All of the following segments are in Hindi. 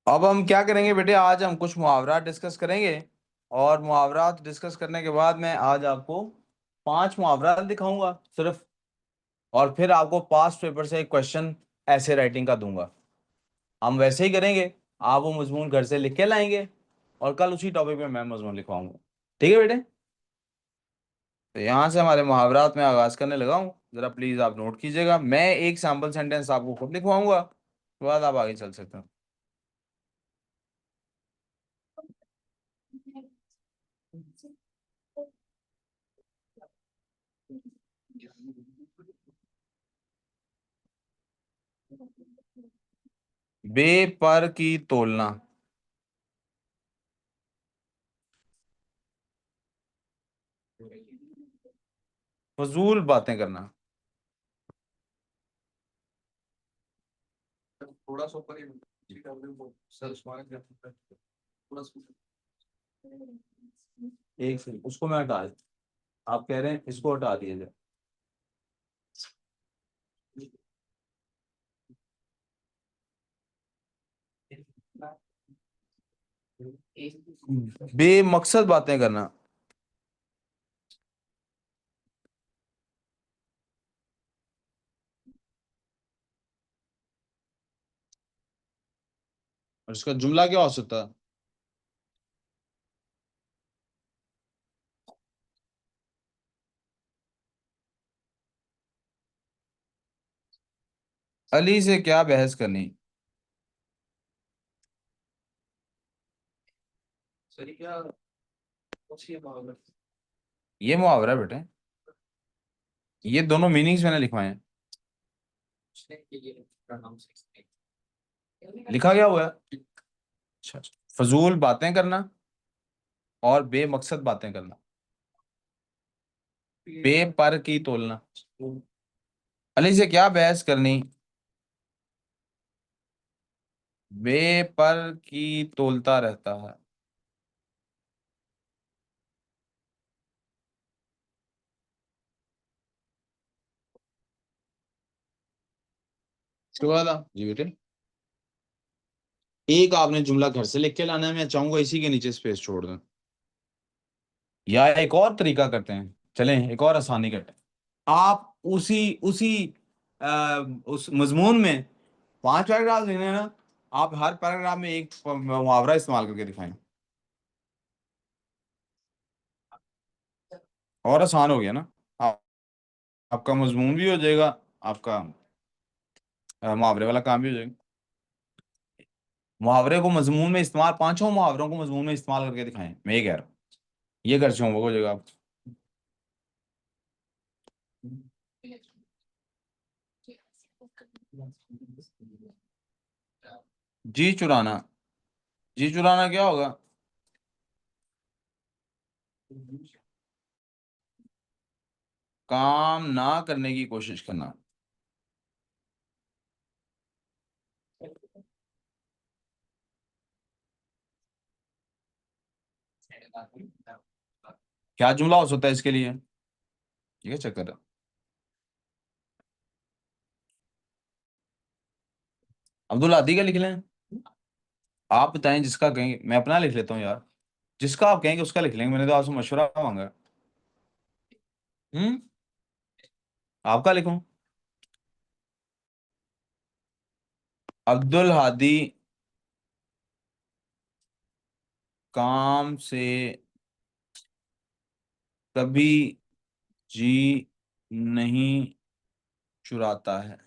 अब हम क्या करेंगे बेटे, आज हम कुछ मुहावरा डिस्कस करेंगे। और मुहावरा डिस्कस करने के बाद मैं आज आपको 5 मुहावरा दिखाऊंगा सिर्फ। और फिर आपको पास्ट पेपर से एक क्वेश्चन ऐसे राइटिंग का दूंगा। हम वैसे ही करेंगे। आप वो मजमून घर से लिख के लाएंगे और कल उसी टॉपिक पे मैं मजमून लिखवाऊंगा। ठीक है बेटे। तो यहाँ से हमारे मुहावरात में आगाज करने लगा हूँ। जरा प्लीज आप नोट कीजिएगा। मैं एक सैम्पल सेंटेंस आपको खुद लिखवाऊंगा, उसके बाद आप आगे चल सकते हैं। बे पर की तोलना। फजूल बातें करना। थोड़ा सा ऊपर ही सर थोड़ा सा। एक सेकंड, उसको मैं हटा देता। आप कह रहे हैं इसको हटा दिया जाए। बेमकसद बातें करना। और इसका जुमला क्या हो सकता है? अली से क्या बहस करनी। सही क्या? ये मुहावरा है बेटे। ये दोनों मीनिंग्स मैंने लिखवाए हैं। लिखा गया हुआ है। अच्छा अच्छा। फजूल बातें करना और बेमकसद बातें करना। बेपर की तोलना। अली से क्या बहस करनी। बेपर की तोलता रहता है। इसके बाद जी बेटे, एक आपने जुमला घर से लिख के लाना है। मैं चाहूंगा इसी के नीचे स्पेस छोड़ दें। या एक और तरीका करते हैं, चलें एक और आसानी करते हैं। आप उसी उसी उस मजमून में 5 पैराग्राफ लिखने हैं ना। आप हर पैराग्राफ में एक मुहावरा इस्तेमाल करके दिखाएं। और आसान हो गया ना। आपका मजमून भी हो जाएगा, आपका मुहावरे वाला काम भी हो जाएगा। मुहावरे को मजमून में इस्तेमाल, 5 मुहावरों को मजमून में इस्तेमाल करके दिखाएं, मैं ये कह रहा हूँ। ये कर होमवर्क हो जाएगा आप। जी चुराना। जी चुराना क्या होगा? काम ना करने की कोशिश करना। क्या जुमला हो सकता है इसके लिए? ठीक है, चक्कर है। अब्दुल आदि का लिख लें। आप बताएं जिसका कहेंगे, मैं अपना लिख लेता हूँ यार। जिसका आप कहेंगे उसका लिख लेंगे, मैंने तो आपसे मशवरा मांगा। हम्म। आपका लिखूं? अब्दुल हादी काम से कभी जी नहीं चुराता है।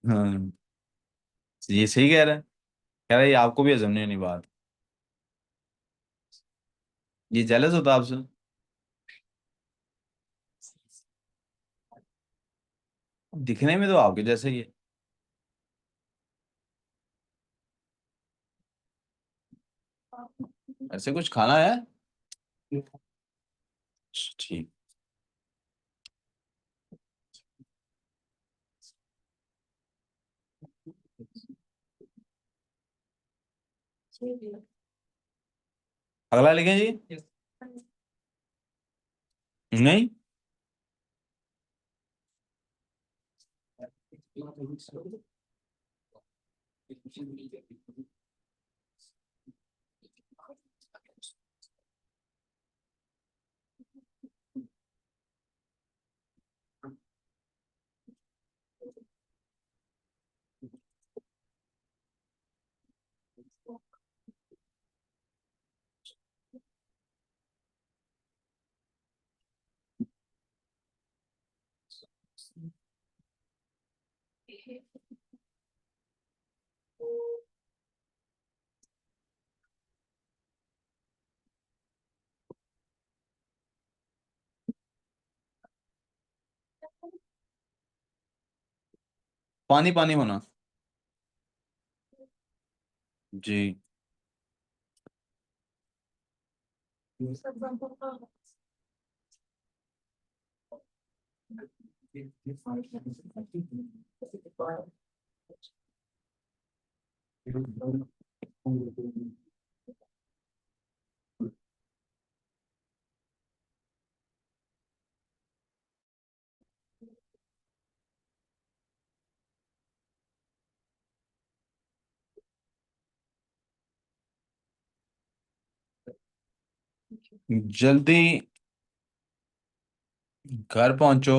हाँ, ये सही कह रहा है। कह रहा है ये आपको भी हजम नहीं होनी बात। ये जेलस होता आपसे। दिखने में तो आपके जैसे ही है। ऐसे कुछ खाना है? ठीक। अगला लिखें जी। नहीं। पानी पानी होना। जी। जल्दी घर पहुंचो।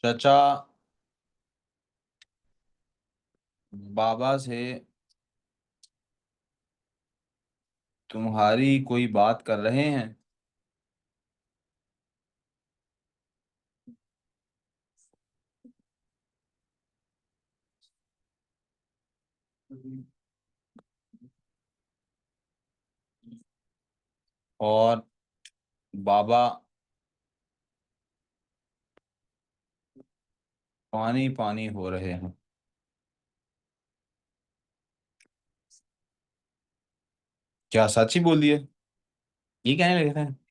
चचा बाबा से तुम्हारी कोई बात कर रहे हैं। और बाबा पानी पानी हो रहे हैं। क्या सच ही बोल दिए? ये कहने लगे थे।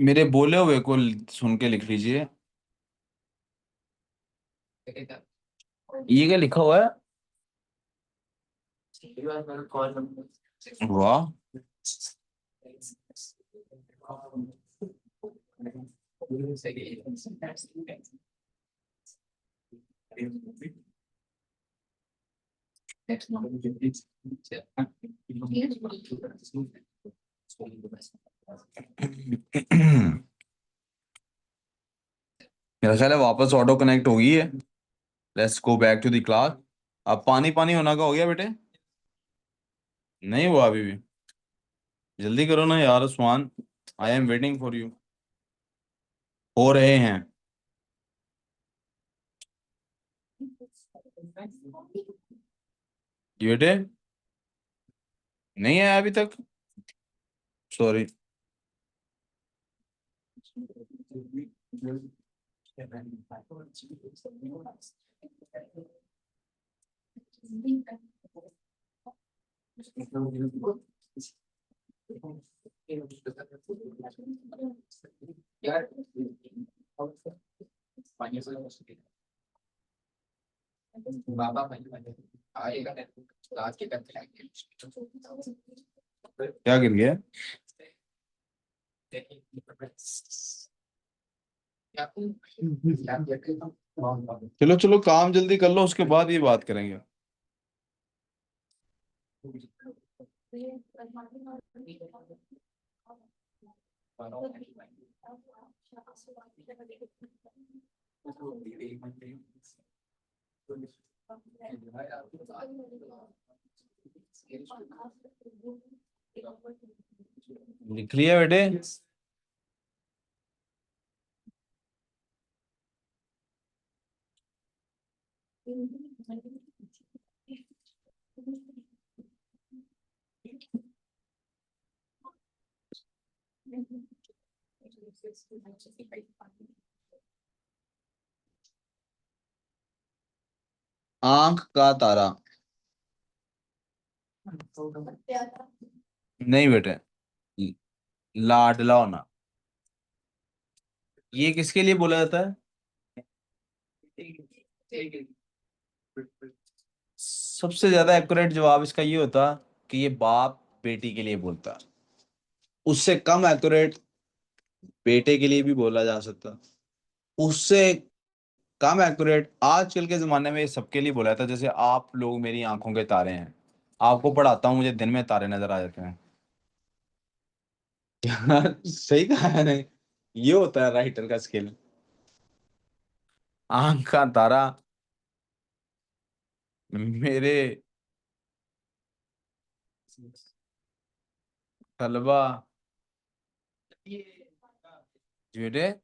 मेरे बोले हुए को सुन के लिख लीजिए। ये क्या लिखा हुआ है? वाह। मेरा ख्याल है वापस ऑटो कनेक्ट हो गई है। Let's go back to the class. अब पानी पानी होना का हो गया बेटे? नहीं हुआ अभी भी? जल्दी करो ना यार Usman. I am waiting for you. हो रहे हैं। जी बेटे। नहीं है अभी तक। सॉरी। क्या गिर गया? चलो चलो काम जल्दी कर लो उसके बाद ये बात करेंगे। लिख लिया बेटे? आंख का तारा। नहीं बेटे, ल- लाडला होना। ये किसके लिए बोला जाता है? सबसे ज्यादा एक्यूरेट जवाब इसका ये होता कि ये बाप बेटी के लिए बोलता। उससे कम एक्यूरेट बेटे के लिए भी बोला जा सकता। उससे कम एक्यूरेट आजकल के जमाने में ये सबके लिए बोला जाता है। जैसे आप लोग मेरी आंखों के तारे हैं, आपको पढ़ाता हूँ, मुझे दिन में तारे नजर आ जाते हैं। यार सही कहा है ने। ये होता है राइटर का स्किल। आंख का तारा मेरे तलबा बेटे।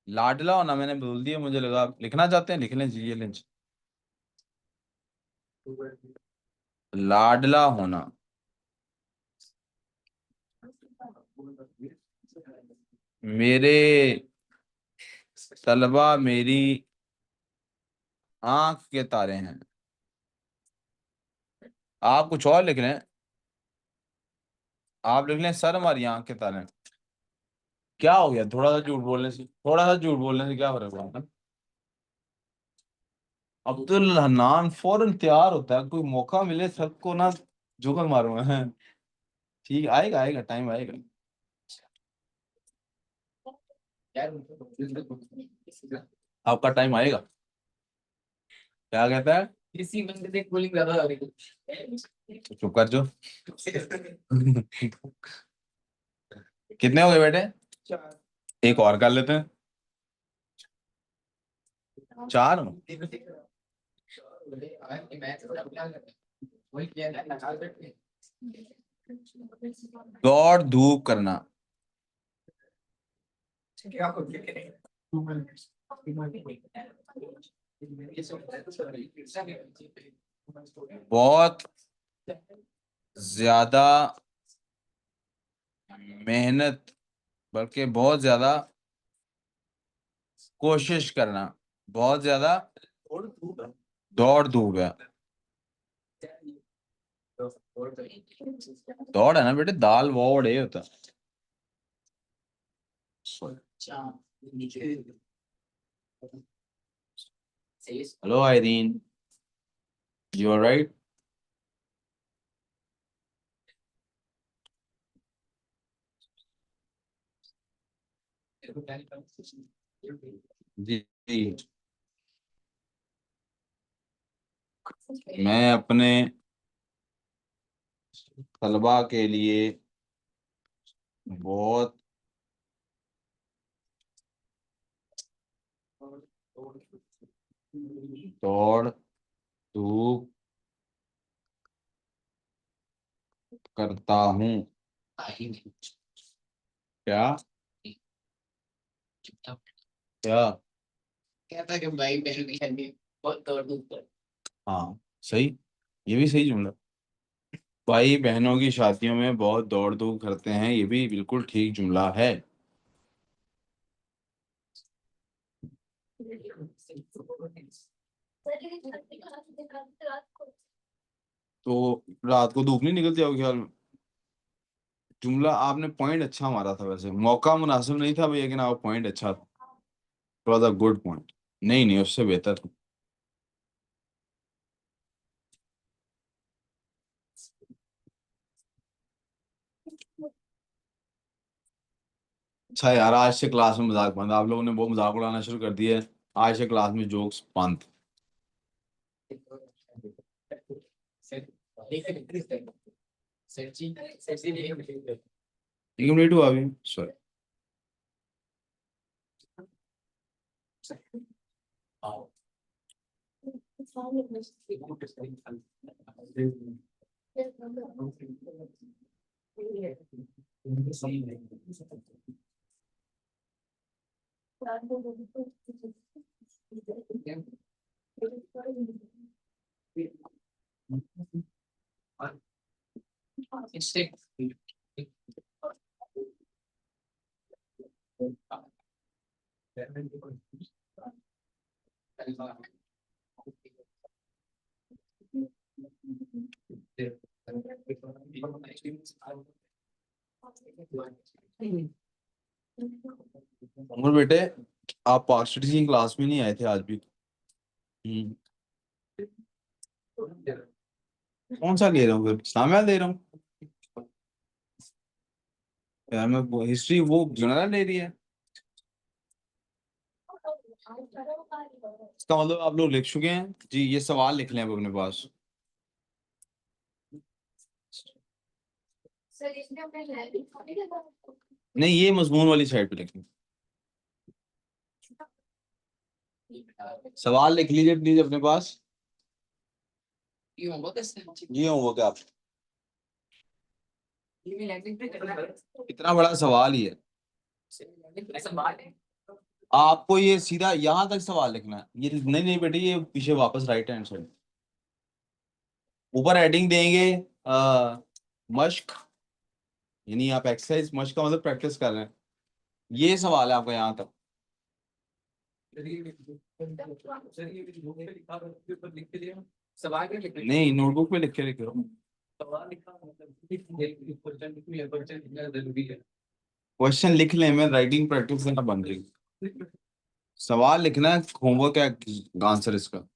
लाडला होना मैंने बोल दिया, मुझे लगा आप लिखना चाहते हैं, लिख लें जी, ये लें जी। लाडला होना। मेरे तलबा मेरी आंख के तारे हैं। आप कुछ और लिख लें। आप लिख लें सर हमारी आंख के तारे हैं। क्या हो गया, थोड़ा सा झूठ बोलने से, थोड़ा सा झूठ बोलने से क्या फर्क पड़ता है? अब्दुल हन्नान फौरन तैयार होता है, कोई मौका मिले सबको ना जुगल मारूंगा है। ठीक, आएगा आएगा, टाइम आएगा। आपका टाइम आएगा। क्या कहता है? इसी बंदे से कूलिंग ज्यादा हो रही है। तो चुप कर जो। कितने हो गए बेटे? एक और कर लेते हैं। चार हो। दौड़ धूप करना। बहुत ज्यादा मेहनत, बल्कि बहुत ज्यादा कोशिश करना। बहुत ज्यादा दौड़ धूप है। दौड़ है ना बेटे, दाल वोड़ ये होता। Hello Irene, you are right. जी जी। मैं अपने तलबा के लिए बहुत दौड़ धूप करता हूँ। क्या? क्या? कहता कि भाई बहन की शादी बहुत दौड़ धूप कर। हाँ सही, ये भी सही जुमला। भाई बहनों की शादियों में बहुत दौड़ धूप करते हैं, ये भी बिल्कुल ठीक जुमला है। तो रात को धूप नहीं निकलती आपके ख्याल में? जुमला आपने पॉइंट अच्छा मारा था, वैसे मौका मुनासिब नहीं था भैया, लेकिन आप पॉइंट अच्छा था। Was a good point. नहीं नहीं, उससे बेहतर। अच्छा यार, आज से क्लास में मजाक बंद, आप लोगों ने बहुत मजाक उड़ाना शुरू कर दिया है। आज से क्लास में जोक्स बंद। इनकम्प्लीट हुआ अभी, सॉरी। उमर बेटे, आप पार्क्स की क्लास में नहीं आए थे आज भी। हम्म। कौन सा ले रहा हूँ, फिर इस्लामिया दे रहा हूँ यार। मैं हिस्ट्री वो जनरल ले रही है। इसका मतलब आप लोग लिख चुके हैं जी, ये सवाल लिख लें अब अपने पास। नहीं, ये मजमून वाली साइड पे लिखें। सवाल लिख लीजिए प्लीज अपने पास। ये होमवर्क है आप। इतना बड़ा सवाल ही है। आपको ये सीधा यहाँ तक सवाल लिखना है। ये नहीं नहीं बेटे, ये पीछे वापस राइट हैंड साइड ऊपर हेडिंग देंगे। मश्क, यानी आप एक्सरसाइज, मश्क का मतलब प्रैक्टिस कर रहे हैं। ये सवाल है आपका यहाँ तक। नहीं, नोटबुक पे लिख के लिख रहा हूँ। क्वेश्चन लिख लें, मैं राइटिंग प्रैक्टिस करना बंद रही। सवाल लिखना है, होमवर्क है आंसर इसका।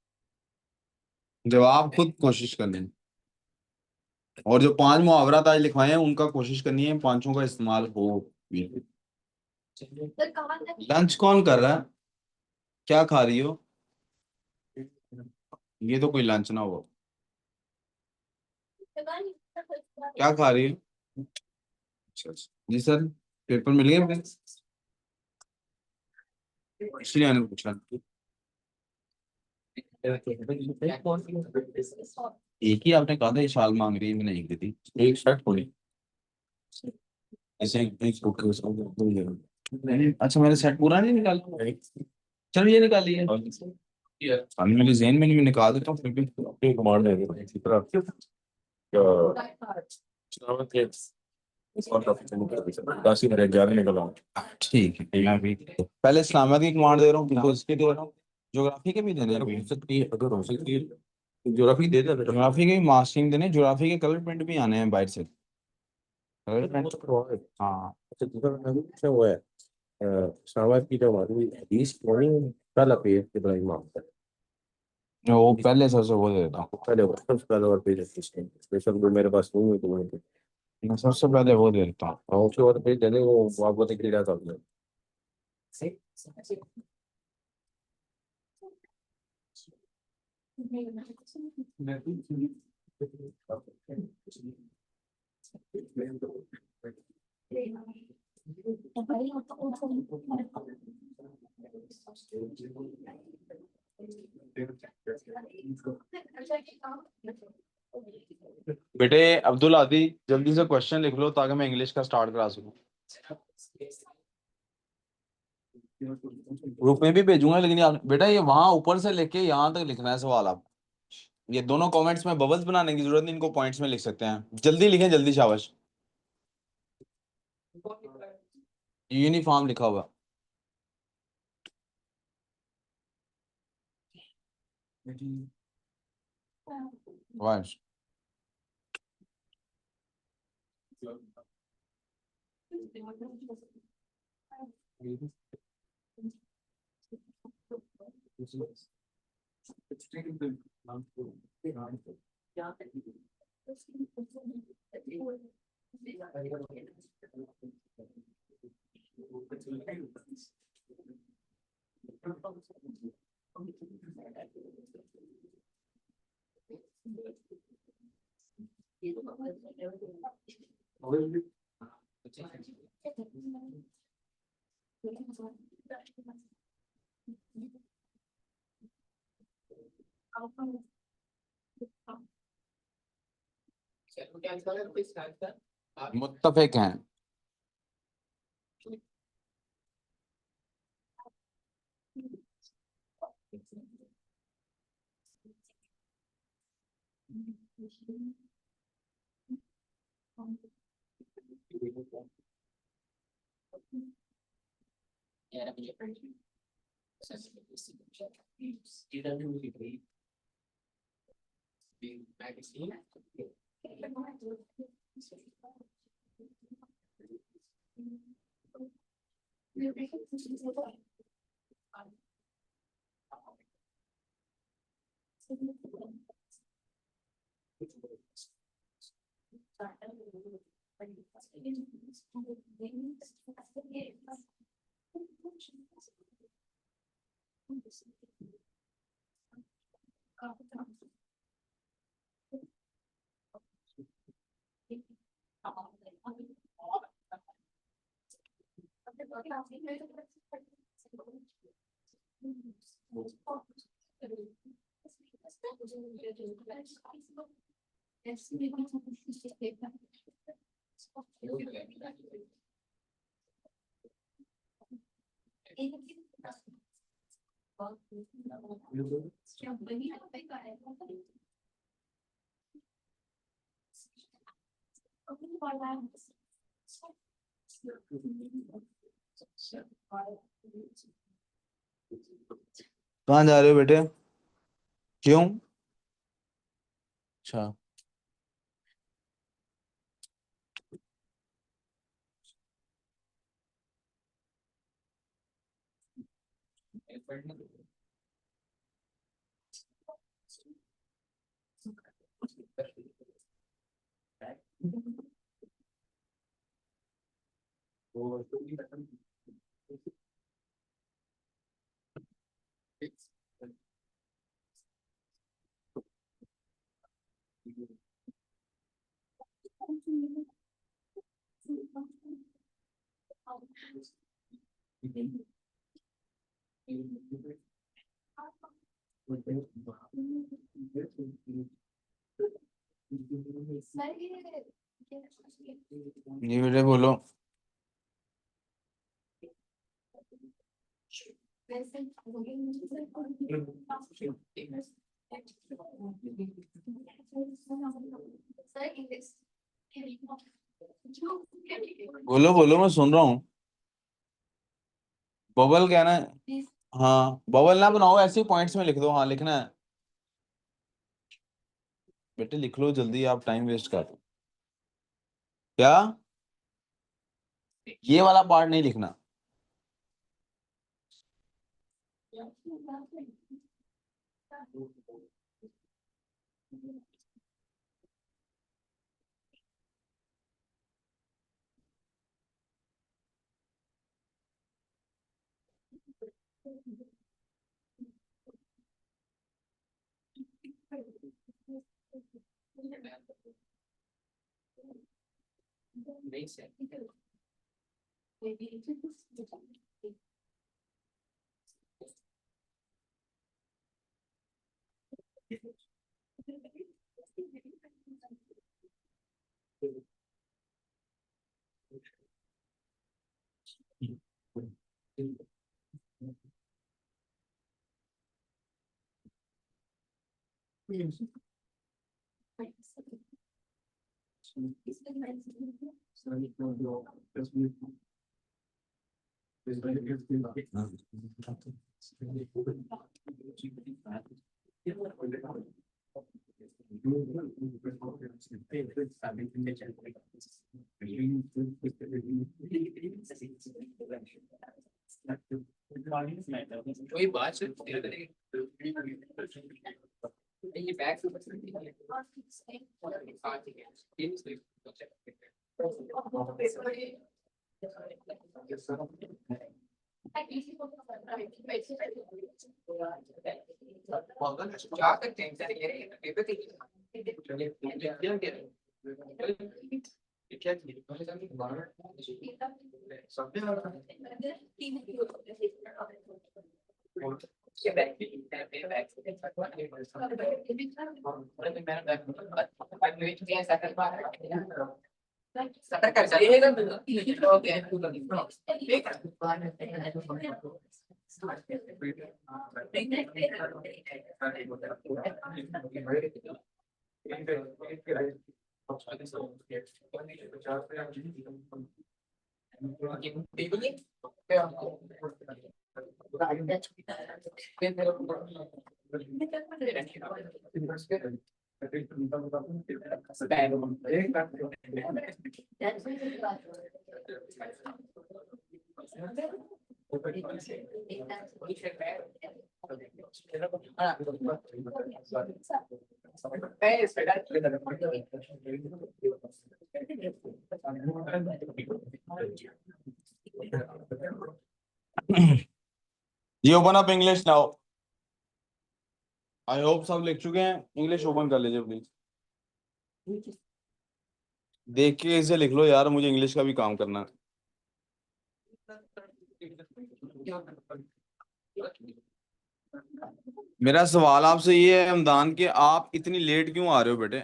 जवाब खुद कोशिश कर लें। और जो 5 मुहावरात आज लिखवाए हैं उनका कोशिश करनी है पांचों का इस्तेमाल हो भी। लंच कौन कर रहा है? क्या खा रही हो? ये तो कोई लंच ना हो। क्या खा रही हो? अच्छा अच्छा। जी सर, पेपर मिल गए मुझे, इसलिए मैंने पूछा। एक ही आपने कहा था ये शाल मांग रही है, मैंने एक दी थी। एक शर्ट थोड़ी ऐसे एक सूट के साथ दो ये। अच्छा, मैंने सेट पूरा नहीं निकाला। चलो ये निकालिए। अभी मेरे जेहन में नहीं, मैं निकाल देता हूँ फिर भी। एक कमांड है इसी तरह चुनाव के और काफी चीजें कर सकते 10 ही मेरे 11 निकल आऊँ। ठीक है, मैं भी पहले इस्लामाबाद की कमांड दे रहा हूँ, फिर उसके दे रहा हूँ। ज्योग्राफी के भी देने हैं। हो सकती है, अगर हो सकती है ज्योग्राफी दे दे। ज्योग्राफी के भी मार्क्सिंग देने, ज्योग्राफी के कलर प्रिंट भी आने हैं बाहर से। कलर वो प्रिंट। तो करवा है। हाँ। अच्छा दूसरा मैंने पूछा हुआ है शाहबाज की जो हमारी हदीस मॉर्निंग पहला पेज इब्राहिम आफतर वो पहले सबसे वो दे देता हूँ। पहले वो सबसे पहला और पेज है स्पेशल वो मेरे पास नहीं है तो वहीं पे मैं सबसे पहले वो दे देता हूँ। हाँ उसके बाद पेज देने वो आपको दिख रहा था आपने बेटे अब्दुल आदि, जल्दी से क्वेश्चन लिख लो ताकि मैं इंग्लिश का स्टार्ट करा सकूं। ग्रुप में भी भेजूंगा, लेकिन यार बेटा ये वहां ऊपर से लेके यहाँ तक लिखना है सवाल आप। ये दोनों कमेंट्स में बबल्स बनाने की जरूरत नहीं, इनको पॉइंट्स में लिख सकते हैं। जल्दी लिखें, जल्दी, शाबाश। यूनिफॉर्म लिखा हुआ। वाह। मुत्तफिक हैं। कहाँ जा रहे हो बेटे? क्यों? अच्छा। ये बेटे बोलो। बोलो बोलो, मैं सुन रहा हूँ। बबल कहना है। हाँ, बबल ना बनाओ, ऐसे पॉइंट्स में लिख दो। हाँ, लिखना है बेटे, लिख लो जल्दी, आप टाइम वेस्ट कर रहे हो। क्या? ये वाला पार्ट नहीं लिखना। वही बात से ये बैग से जा सकते जी open up English now. I hope सब लिख चुके हैं। इंग्लिश ओपन कर लीजिए प्लीज। देख के इसे लिख लो यार, मुझे इंग्लिश का भी काम करना है। मेरा सवाल आपसे ये है हमदान कि आप इतनी लेट क्यों आ रहे हो बेटे?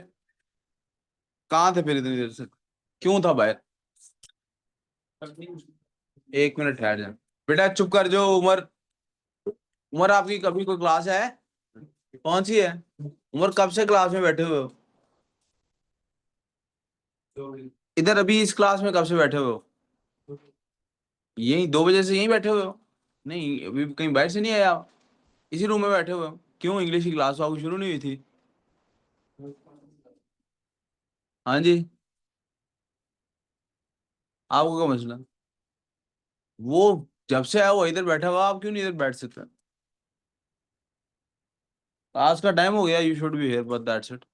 कहाँ थे फिर इतनी देर से? क्यों था बाहर? 1 मिनट ठहर जा बेटा, चुप कर जो। उमर, उमर आपकी कभी कोई क्लास है? कौन सी है? उमर कब से क्लास में बैठे हुए हो? इधर अभी इस क्लास में कब से बैठे हुए हो? यही 2 बजे से यहीं बैठे हुए हो? नहीं अभी कहीं बाहर से नहीं आया आप? इसी रूम में बैठे हुए हो? क्यों, इंग्लिश की क्लास तो आपकी शुरू नहीं हुई थी? हाँ जी, आपको क्या मसला? वो जब से आया वो इधर बैठा हुआ, आप क्यों नहीं इधर बैठ सकते? क्लास का टाइम हो गया, you should be here but that's it.